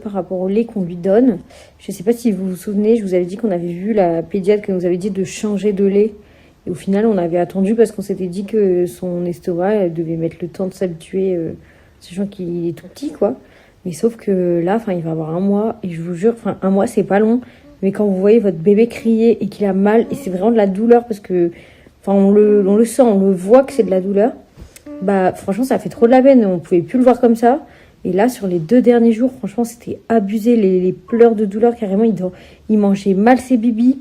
par rapport au lait qu'on lui donne. Je sais pas si vous vous souvenez, je vous avais dit qu'on avait vu la pédiatre qui nous avait dit de changer de lait. Et au final, on avait attendu parce qu'on s'était dit que son estomac elle devait mettre le temps de s'habituer, sachant qu'il est tout petit, quoi. Mais sauf que là, il va avoir 1 mois, et je vous jure, 1 mois, c'est pas long. Mais quand vous voyez votre bébé crier et qu'il a mal, et c'est vraiment de la douleur parce que, on le sent, on le voit que c'est de la douleur. Bah, franchement, ça fait trop de la peine. On pouvait plus le voir comme ça. Et là, sur les 2 derniers jours, franchement, c'était abusé. Les pleurs de douleur, carrément, il mangeait mal ses bibis.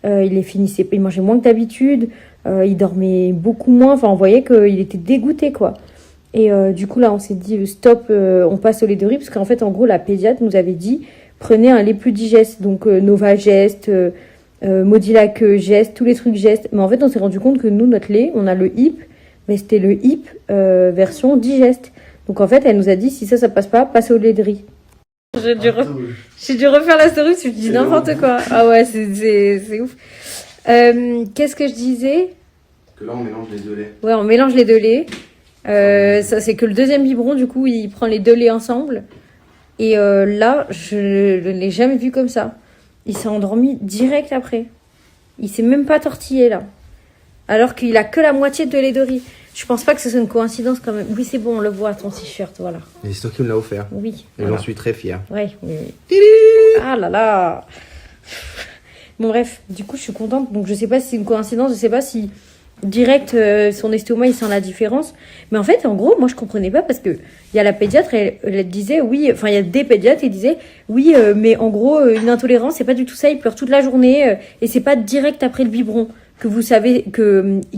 Il mangeait moins que d'habitude. Il dormait beaucoup moins. On voyait qu'il était dégoûté, quoi. Et du coup, là, on s'est dit, stop, on passe au lait de riz. Parce qu'en fait, en gros, la pédiatre nous avait dit, prenez un lait plus digeste. Donc, Nova Gest, Modilac Gest, tous les trucs Gest. Mais en fait, on s'est rendu compte que nous, notre lait, on a le HIP. Mais c'était le HIP version digeste. Donc en fait, elle nous a dit, si ça passe pas, passez au lait de riz. J'ai dû refaire la story, je dis n'importe quoi. Ah ouais, c'est ouf. Qu'est-ce que je disais? Que là, on mélange les 2 laits. Ouais, on mélange les 2 laits. Ça, c'est que le deuxième biberon, du coup, il prend les 2 laits ensemble. Et là, je ne l'ai jamais vu comme ça. Il s'est endormi direct après. Il s'est même pas tortillé, là. Alors qu'il a que la moitié de lait de riz. Je pense pas que ce soit une coïncidence quand même. Oui, c'est bon, on le voit à ton t-shirt, voilà. Et c'est toi qui me l'as offert. Oui. Et j'en suis très fier. Oui. Ah là là. Bon bref, du coup je suis contente. Donc je sais pas si c'est une coïncidence, je sais pas si direct son estomac il sent la différence. Mais en fait, en gros, moi je comprenais pas parce que il y a la pédiatre, elle disait oui, il y a des pédiatres qui disaient oui, mais en gros une intolérance c'est pas du tout ça. Il pleure toute la journée et c'est pas direct après le biberon que vous savez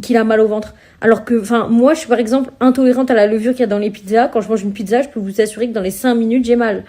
qu'il a mal au ventre. Alors que, moi, je suis par exemple intolérante à la levure qu'il y a dans les pizzas. Quand je mange une pizza, je peux vous assurer que dans les 5 minutes, j'ai mal.